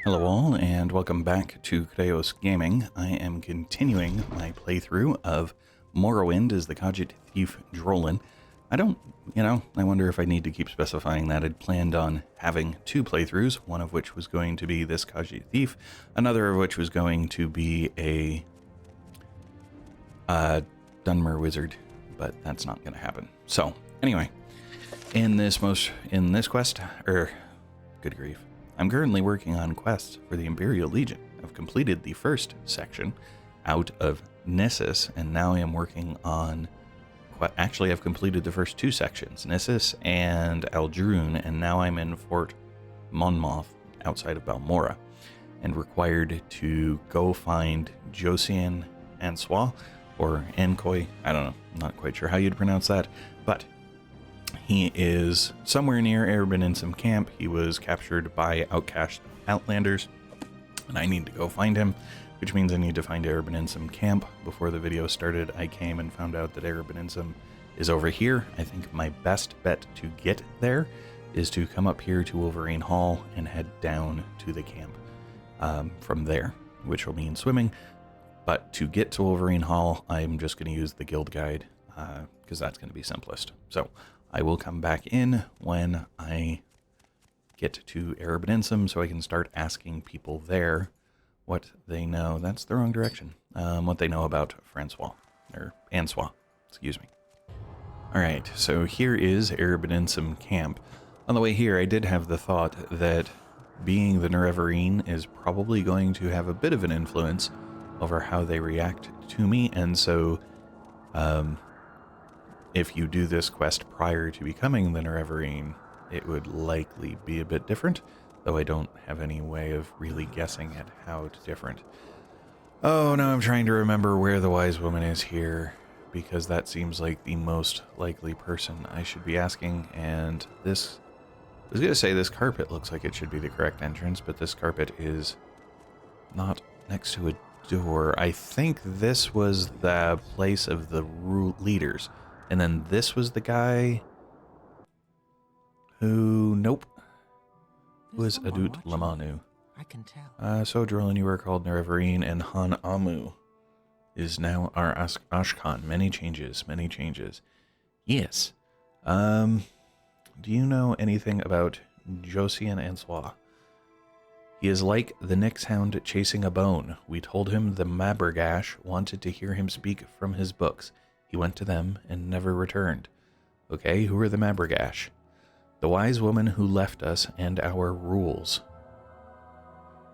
Hello all, and welcome back to Chreos Gaming. I am continuing my playthrough of Morrowind as the Khajit Thief Drolan. I wonder if I need to keep specifying that. I'd planned on having two playthroughs, one of which was going to be this Khajit Thief, another of which was going to be a Dunmer Wizard, but that's not going to happen. So, anyway, in this quest, good grief. I'm currently working on quests for the Imperial Legion. I've completed the first section out of Nissus, and now I am working on... Actually, I've completed the first two sections, Nissus and Aldrune, and now I'm in Fort Monmouth outside of Balmora, and required to go find Jocien Ancois, or Ancois, I don't know, I'm not quite sure how you'd pronounce that, but he is somewhere near Errant camp. He was captured by outcast Outlanders, and I need to go find him, which means I need to find Errant camp. Before the video started, I came and found out that Errant is over here. I think my best bet to get there is to come up here to Wolverine Hall and head down to the camp from there, which will mean swimming. But to get to Wolverine Hall, I'm just going to use the guild guide because that's going to be simplest. So I will come back in when I get to Errant so I can start asking people there what they know. That's the wrong direction. What they know about Francois, or Ancois, excuse me. Alright, so here is Errant camp. On the way here, I did have the thought that being the Nerevarine is probably going to have a bit of an influence over how they react to me, and so if you do this quest prior to becoming the Nerevarine, it would likely be a bit different, though I don't have any way of really guessing at how it's different. Oh, now I'm trying to remember where the wise woman is here, because that seems like the most likely person I should be asking, and this... I was going to say this carpet looks like it should be the correct entrance, but this carpet is not next to a door. I think this was the place of the leaders. And then this was the guy who... Nope. Who is Adut Lamanu? I can tell. So, Drolan, you were called Nerevarine, and Han Amu is now our Ashkan. Many changes, many changes. Yes. Do you know anything about Jocien Ancois? He is like the Nyx hound chasing a bone. We told him the Mabergash wanted to hear him speak from his books. He went to them and never returned. Okay, who are the Mabergash? The wise woman who left us and our rules.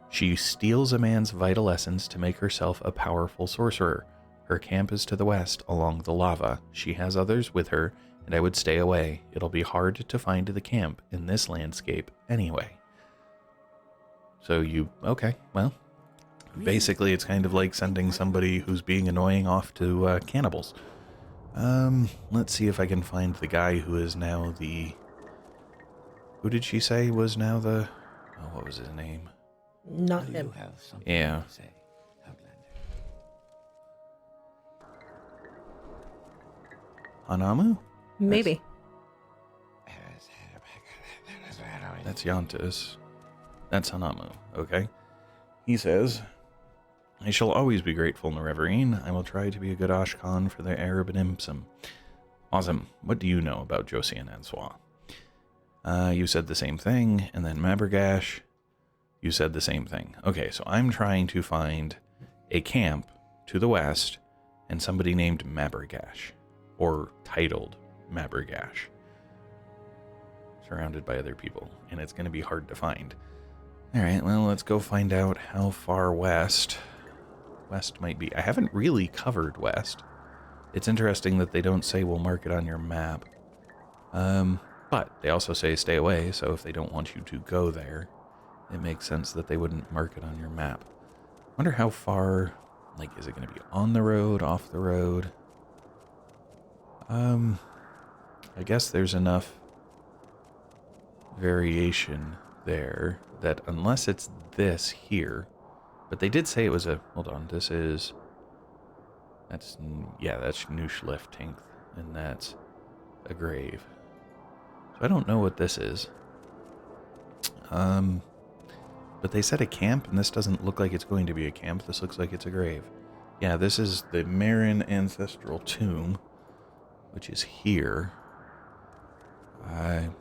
She steals a man's vital essence to make herself a powerful sorcerer. Her camp is to the west, along the lava. She has others with her, and I would stay away. It'll be hard to find the camp in this landscape anyway. So okay, well, basically it's kind of like sending somebody who's being annoying off to cannibals. Let's see if I can find the guy who is now the... Who did she say was now the... Oh, what was his name? Not him. Yeah. Hanamu? Maybe. That's Yantis. That's Hanamu, okay? He says, I shall always be grateful, Nerevarine. I will try to be a good Ashkan for the Errant. Awesome. What do you know about Jocien Ancois? You said the same thing, and then Mabergash, you said the same thing. Okay, so I'm trying to find a camp to the west and somebody named Mabergash, or titled Mabergash, surrounded by other people, and it's going to be hard to find. Alright, well, let's go find out how far west might be. I haven't really covered west. It's interesting that they don't say we'll mark it on your map. But they also say stay away, so if they don't want you to go there, it makes sense that they wouldn't mark it on your map. I wonder how far, like, is it going to be on the road, off the road? I guess there's enough variation there that unless it's this here, but they did say it was a, hold on, that's Nushlift, and that's a grave. So I don't know what this is. But they said a camp, and this doesn't look like it's going to be a camp. This looks like it's a grave. Yeah, this is the Marin Ancestral Tomb, which is here. And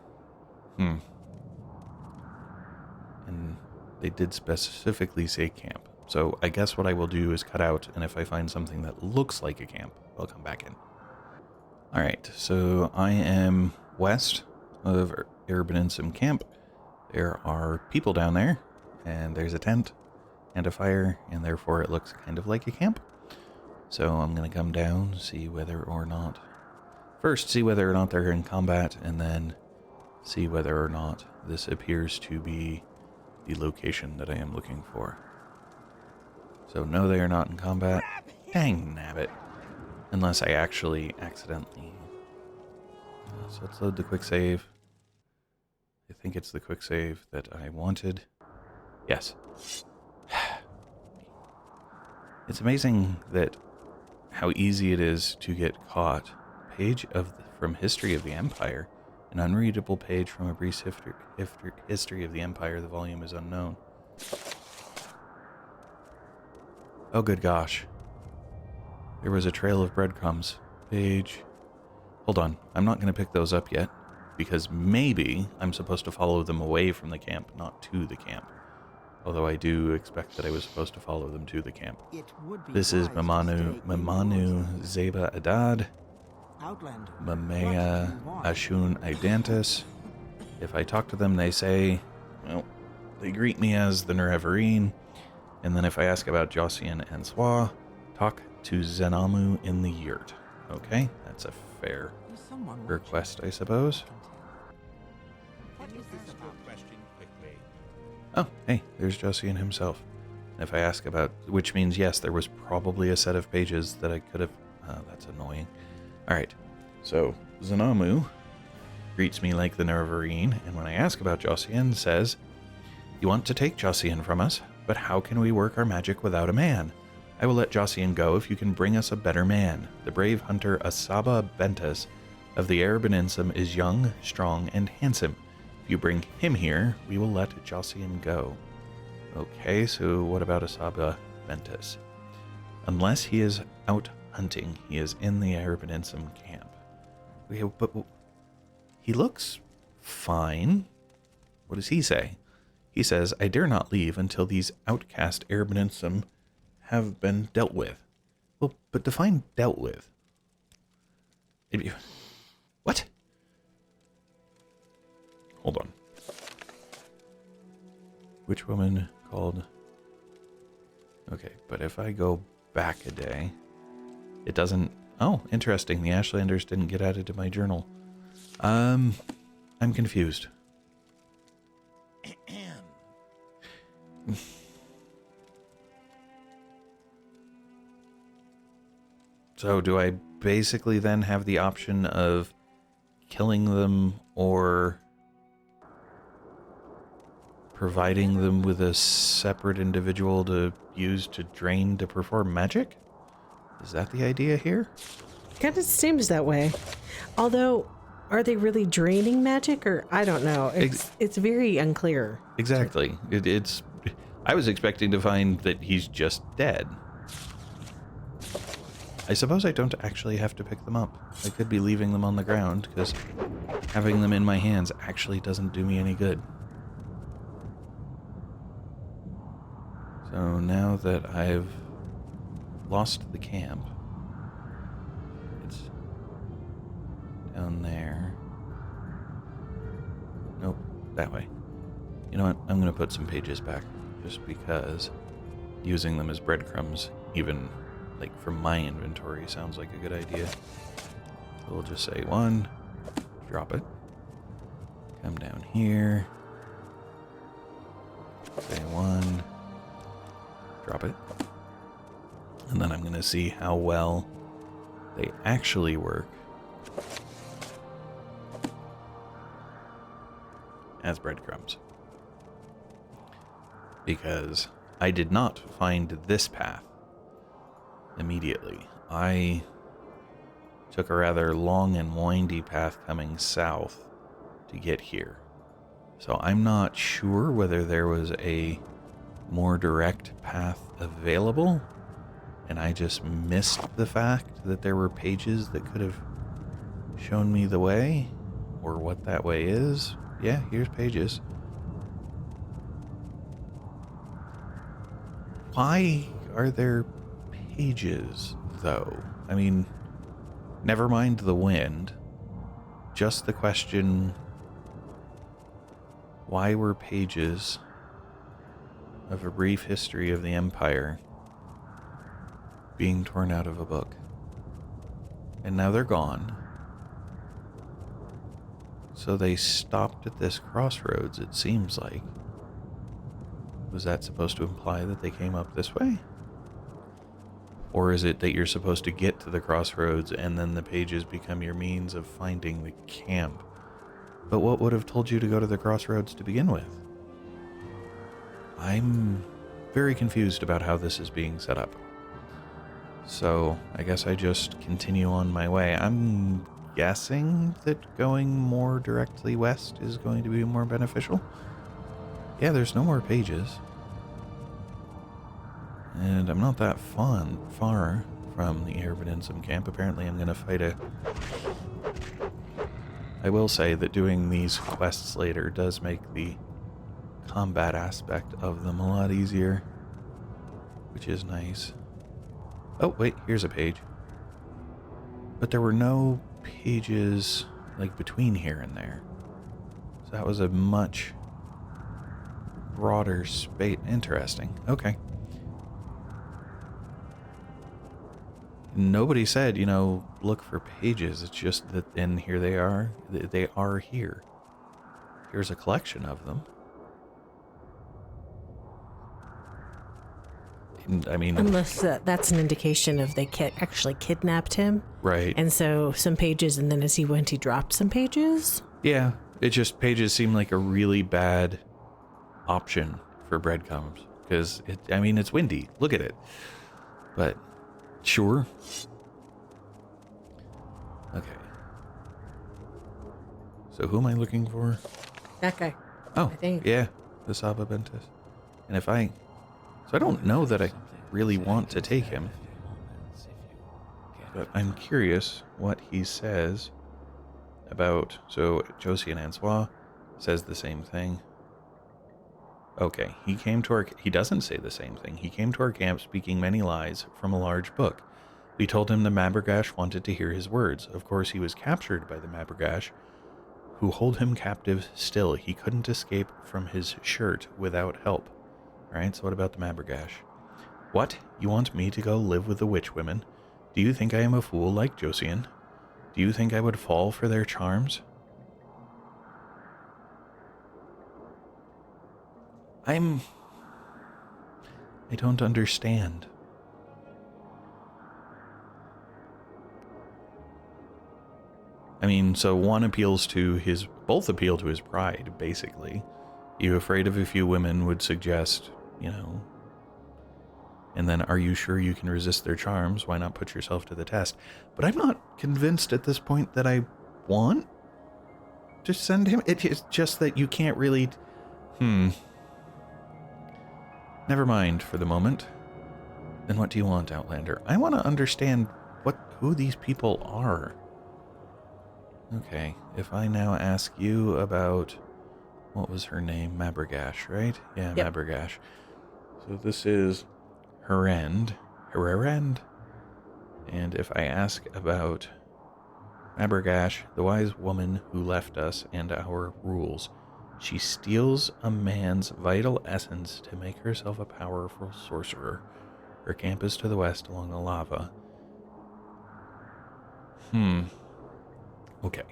they did specifically say camp. So I guess what I will do is cut out, and if I find something that looks like a camp, I'll come back in. Alright, so I am west of Errant Camp. There are people down there, and there's a tent and a fire, and therefore it looks kind of like a camp. So I'm going to come down, see whether or not... First, see whether or not they're in combat, and then see whether or not this appears to be the location that I am looking for. So no, they are not in combat. Dang nabbit. Unless I actually accidentally... So let's load the quick save. I think it's the quick save that I wanted. Yes. It's amazing that how easy it is to get caught. Page from History of the Empire. An unreadable page from a brief history of the Empire. The volume is unknown. Oh, good gosh. There was a trail of breadcrumbs. Page. Hold on. I'm not going to pick those up yet, because maybe I'm supposed to follow them away from the camp, not to the camp. Although I do expect that I was supposed to follow them to the camp. This is Mamanu Zeba Adad. Mamea Ashun Idantis. If I talk to them, they say, well, they greet me as the Nerevarine. And then if I ask about Jocien Ancois, talk to Zenamu in the yurt. Okay, that's a fair request, I suppose. Oh, hey, there's Jocien himself. If I ask about, which means yes, there was probably a set of pages that I could have... that's annoying. Alright, so Zenamu greets me like the Nerevarine, and when I ask about Jocien, says, you want to take Jocien from us, but how can we work our magic without a man? I will let Jocien go if you can bring us a better man. The brave hunter Asaba Bentis of the Errant is young, strong, and handsome. If you bring him here, we will let Jocien go. Okay, so what about Asaba Bentis? Unless he is out hunting, he is in the Errant camp. Okay, but he looks fine. What does he say? He says, I dare not leave until these outcast Errant have been dealt with. Well, but define dealt with. What? Hold on. Which woman called... Okay, but if I go back a day, it doesn't... Oh, interesting. The ashlanders didn't get added to my journal. I'm confused. So do I basically then have the option of killing them or providing them with a separate individual to use to drain to perform magic? Is that the idea here? Kind of seems that way. Although, are they really draining magic, or I don't know. It's very unclear. Exactly. It's. I was expecting to find that he's just dead. I suppose I don't actually have to pick them up. I could be leaving them on the ground, because having them in my hands actually doesn't do me any good. So now that I've lost the camp, it's down there. Nope, that way. You know what? I'm going to put some pages back, just because using them as breadcrumbs, even like from my inventory, sounds like a good idea. So we'll just say 1, drop it, come down here, say 1, drop it, and then I'm going to see how well they actually work as breadcrumbs. Because I did not find this path immediately. I took a rather long and windy path coming south to get here. So I'm not sure whether there was a more direct path available, and I just missed the fact that there were pages that could have shown me the way, or what that way is. Yeah, here's pages. Why are there pages, though? I mean, never mind the wind. Just the question, why were pages of a brief history of the Empire being torn out of a book? And now they're gone. So they stopped at this crossroads, it seems like. Was that supposed to imply that they came up this way? Or is it that you're supposed to get to the crossroads and then the pages become your means of finding the camp? But what would have told you to go to the crossroads to begin with? I'm very confused about how this is being set up. So I guess I just continue on my way. I'm guessing that going more directly west is going to be more beneficial. Yeah, there's no more pages. And I'm not that far from the Errant camp. Apparently I'm going to fight a... I will say that doing these quests later does make the combat aspect of them a lot easier, which is nice. Oh, wait, here's a page. But there were no pages, like, between here and there. So that was a much broader space. Interesting. Okay. Nobody said, you know, look for pages. It's just that, and here they are. They are here. Here's a collection of them. I mean... Unless that's an indication of they actually kidnapped him. Right. And so some pages, and then as he went, he dropped some pages. Yeah. It just, pages seem like a really bad option for breadcrumbs. Because, I mean, it's windy. Look at it. But... sure. Okay. So who am I looking for? That guy. Oh, I think. yeah. The Saba Bentis. And if I... So I don't know that I really want to take him. But I'm curious what he says about... So Jocien Ancois says the same thing. Okay, he came to our... He doesn't say the same thing. He came to our camp speaking many lies from a large book. We told him the Mabergash wanted to hear his words. Of course, he was captured by the Mabergash, who hold him captive still. He couldn't escape from his shirt without help. Alright, so what about the Mabergash? What? You want me to go live with the witch women? Do you think I am a fool like Jocien? Do you think I would fall for their charms? I don't understand. I mean, so one appeals to his... Both appeal to his pride, basically. You afraid of a few women would suggest, you know... And then, are you sure you can resist their charms? Why not put yourself to the test? But I'm not convinced at this point that I want to send him. It's just that you can't really... Never mind for the moment. Then what do you want, Outlander? I want to understand who these people are. Okay, if I now ask you about... What was her name? Mabergash, right? Yeah, yep. Mabergash. So this is Errant. And if I ask about Mabergash, the wise woman who left us and our rules, she steals a man's vital essence to make herself a powerful sorcerer. Her camp is to the west along the lava. Okay.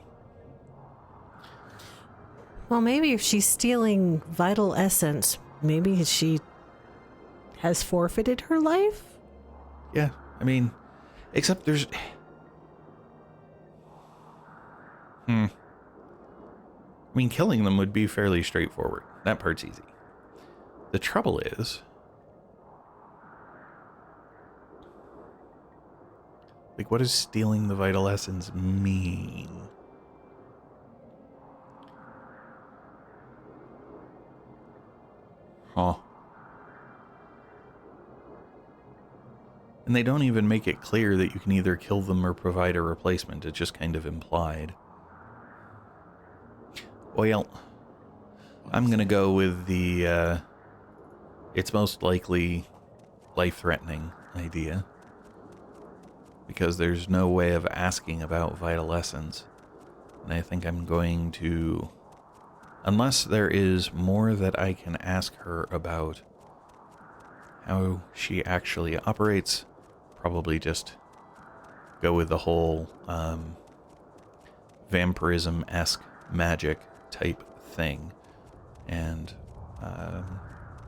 Well, maybe if she's stealing vital essence, maybe she has forfeited her life? Yeah, I mean, except there's... I mean, killing them would be fairly straightforward. That part's easy. The trouble is... Like, what does stealing the vital essence mean? Huh. And they don't even make it clear that you can either kill them or provide a replacement. It's just kind of implied. Well, I'm going to go with the, it's most likely life-threatening idea. Because there's no way of asking about vital essence. And I think I'm going to... Unless there is more that I can ask her about how she actually operates, probably just go with the whole vampirism-esque magic type thing. And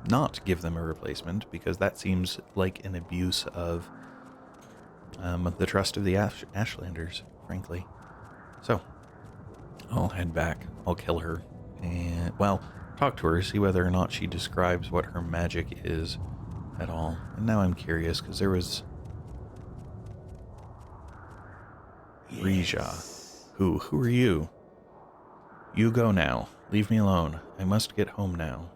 not give them a replacement, because that seems like an abuse of the trust of the ashlanders, frankly. So, I'll head back. I'll kill her. And, well, talk to her, see whether or not she describes what her magic is at all. And now I'm curious, because there was... Yes. Rija. Who are you? You go now. Leave me alone. I must get home now.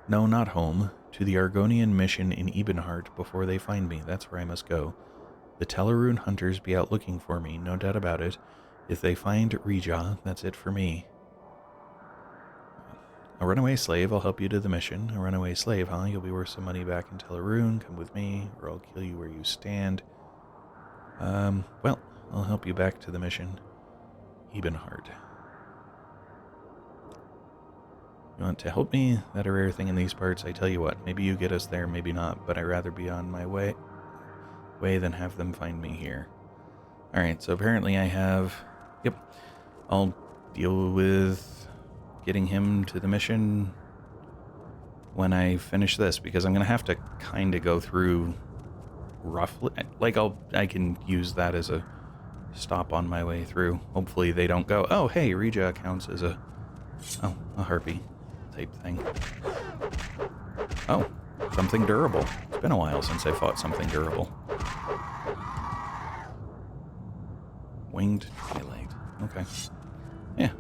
No, not home. To the Argonian mission in Ebenheart before they find me. That's where I must go. The Telerunes hunters be out looking for me, no doubt about it. If they find Rija, that's it for me. A runaway slave, I'll help you to the mission. A runaway slave, huh? You'll be worth some money back in Telerunes. Come with me, or I'll kill you where you stand. Well, I'll help you back to the mission. Ebenheart. You want to help me? That a rare thing in these parts. I tell you what, maybe you get us there, maybe not, but I'd rather be on my way than have them find me here. Alright, so apparently I have... Yep. I'll deal with getting him to the mission when I finish this, because I'm going to have to kind of go through roughly... Like, I can use that as a stop on my way through. Hopefully they don't go, oh, hey, Rija counts as a harpy type thing. Oh, something durable. It's been a while since I fought something durable. Winged Twilight. Okay. Yeah.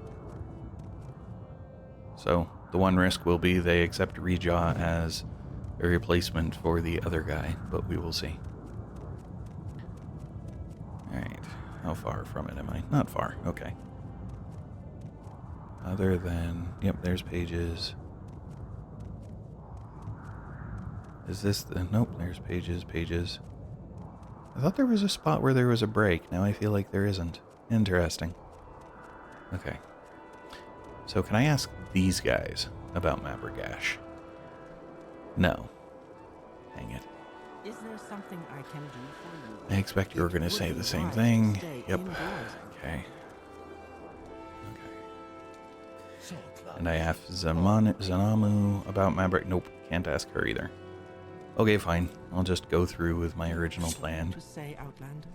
So, the one risk will be they accept Rija as a replacement for the other guy, but we will see. Alright. How far from it am I? Not far. Okay. Other than... Yep, there's pages. Is this the... Nope, there's pages. I thought there was a spot where there was a break. Now I feel like there isn't. Interesting. Okay. So can I ask these guys about Mabragash? No. Dang it. Is there something I can do for you? I expect you were going to say the same thing. Yep. Okay. And I asked Zanamu about Mabrak. Nope, can't ask her either. Okay, fine. I'll just go through with my original plan. To say, Outlander?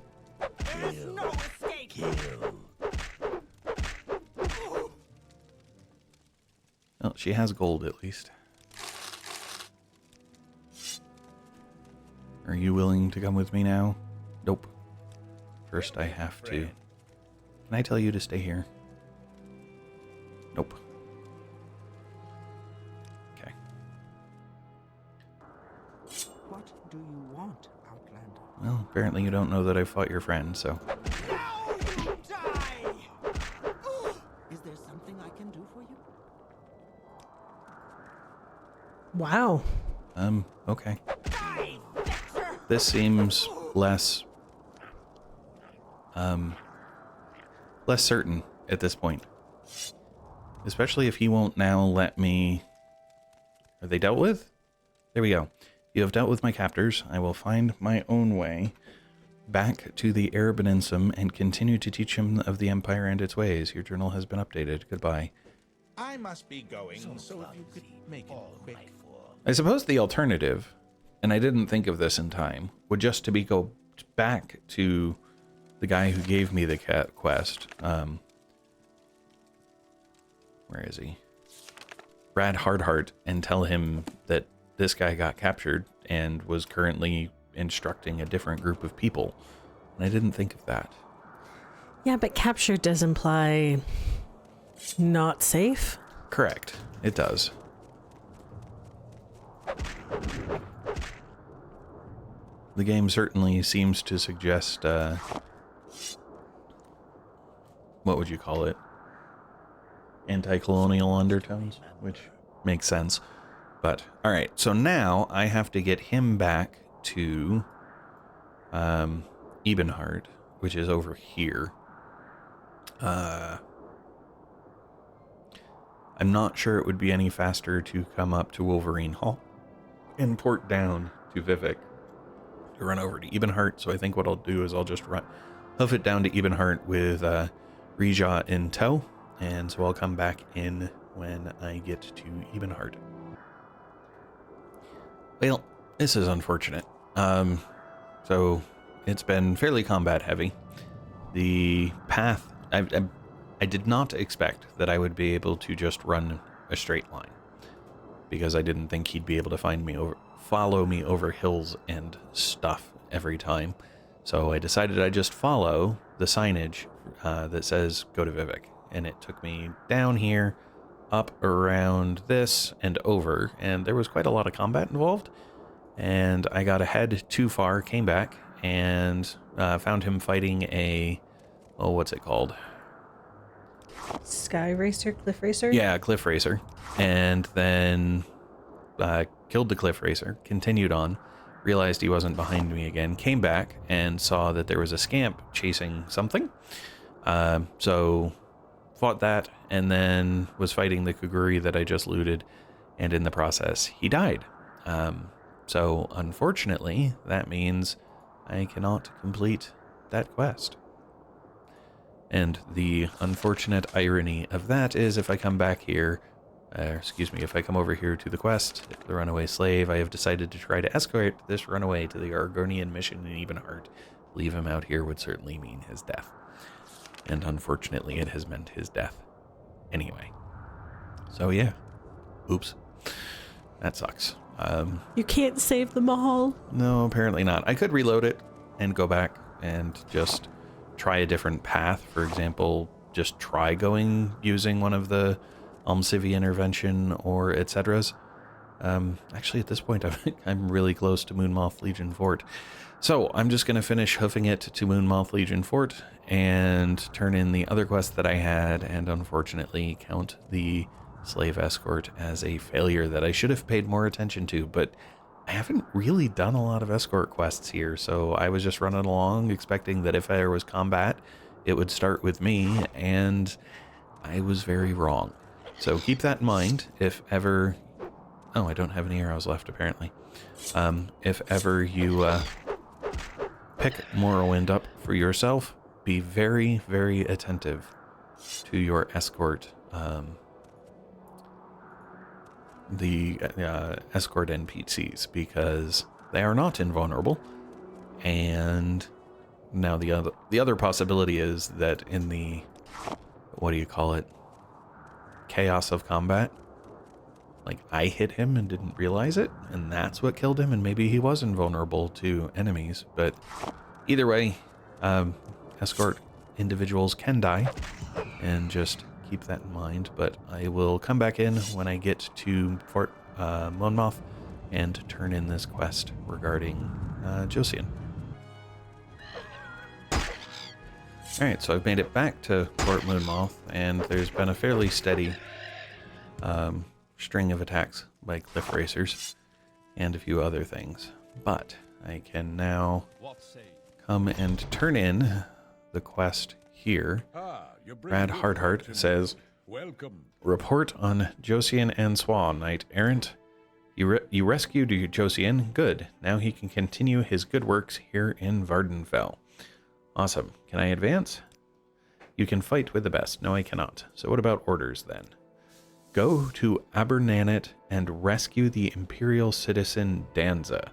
There's no escape. Kill. Well, she has gold at least. Are you willing to come with me now? Nope. First I have to... Can I tell you to stay here? Nope. Okay. What do you want, Outlander? Well, apparently you don't know that I fought your friend, so... Now you die! Is there something I can do for you? Wow. Okay. Die, Vexer! This seems less... less certain at this point. Especially if he won't now let me... Are they dealt with? There we go. You have dealt with my captors. I will find my own way back to the Arabaninsum and continue to teach him of the Empire and its ways. Your journal has been updated. Goodbye. I must be going, so if you could make it quick. I suppose the alternative, and I didn't think of this in time, would just to be go back to the guy who gave me the quest. Where is he? Brad Hardheart, and tell him that this guy got captured and was currently instructing a different group of people. And I didn't think of that. Yeah, but capture does imply not safe. Correct. It does. The game certainly seems to suggest, what would you call it? Anti-colonial undertones, which makes sense. But, alright, so now I have to get him back to Ebenhard, which is over here. I'm not sure it would be any faster to come up to Wolverine Hall and port down to Vivek to run over to Ebenhart. So I think what I'll do is I'll just hoof it down to Ebenhart with Rija in tow, and so I'll come back in when I get to Ebenhart. Well, this is unfortunate. So it's been fairly combat heavy. The path, I did not expect that I would be able to just run a straight line, because I didn't think he'd be able to follow me over hills and stuff every time. So I decided I'd just follow the signage that says go to Vivek, and it took me down here, up around this, and over, and there was quite a lot of combat involved, and I got ahead too far, came back, and found him fighting a, oh, what's it called? Sky Racer, Cliff Racer? Yeah, Cliff Racer. And then killed the Cliff Racer, continued on, realized he wasn't behind me again, came back and saw that there was a scamp chasing something. So fought that, and then was fighting the Kuguri that I just looted, and in the process, he died. So unfortunately, that means I cannot complete that quest. And the unfortunate irony of that is if I come back here, if I come over here to the quest, the Runaway Slave, I have decided to try to escort this runaway to the Argonian mission in Ebenhart. Leave him out here would certainly mean his death. And unfortunately, it has meant his death. Anyway. So yeah. Oops. That sucks. You can't save them all? No, apparently not. I could reload it and go back and just try a different path. For example, just try using one of the Almcivi intervention or etceteras. Actually, at this point, I'm really close to Moonmoth Legion Fort. So I'm just going to finish hoofing it to Moonmoth Legion Fort and turn in the other quest that I had, and unfortunately count the slave escort as a failure that I should have paid more attention to, but I haven't really done a lot of escort quests here, so I was just running along expecting that if there was combat, it would start with me, and I was very wrong. So keep that in mind if ever... Oh, I don't have any arrows left, apparently. If ever you pick Morrowind up for yourself, be very, very attentive to your escort, the escort NPCs, because they are not invulnerable. And now the other possibility is that in the, what do you call it, chaos of combat, like I hit him and didn't realize it, and that's what killed him, and maybe he was invulnerable to enemies. But either way, escort individuals can die, and just keep that in mind. But I will come back in when I get to Fort Monmouth and turn in this quest regarding Jocien. Alright, so I've made it back to Fort Moonmoth, and there's been a fairly steady string of attacks by Cliff Racers and a few other things. But I can now come and turn in the quest here. Brad Hardheart says, "Welcome. Report on Jocien Ancois, Knight Errant. You rescued Jocien. Good. Now he can continue his good works here in Vardenfell. Awesome. Can I advance? You can fight with the best. No, I cannot. So what about orders then? Go to Abernanet and rescue the Imperial citizen Dandsa."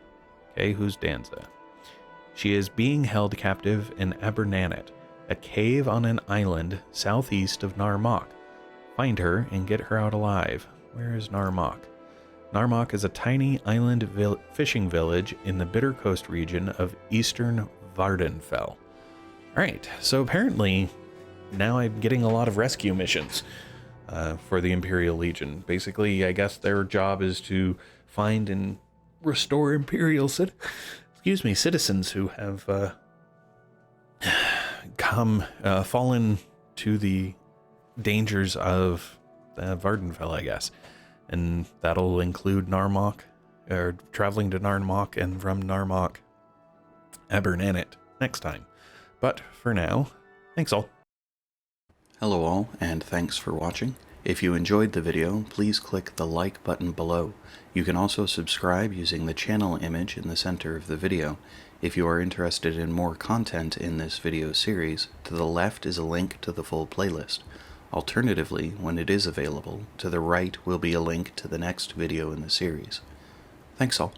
Okay, who's Dandsa? "She is being held captive in Abernanet, a cave on an island southeast of Narmok. Find her and get her out alive." Where is Narmok? Narmok is a tiny island fishing village in the Bitter Coast region of eastern Vardenfell. Alright, so apparently now I'm getting a lot of rescue missions for the Imperial Legion. Basically, I guess their job is to find and restore Imperial citizens who have fallen to the dangers of Vardenfell, I guess. And that'll include Narmok, or traveling to Narmok, and from Narmok, Abernanit next time. But for now, thanks all. Hello all, and thanks for watching. If you enjoyed the video, please click the like button below. You can also subscribe using the channel image in the center of the video. If you are interested in more content in this video series, to the left is a link to the full playlist. Alternatively, when it is available, to the right will be a link to the next video in the series. Thanks all.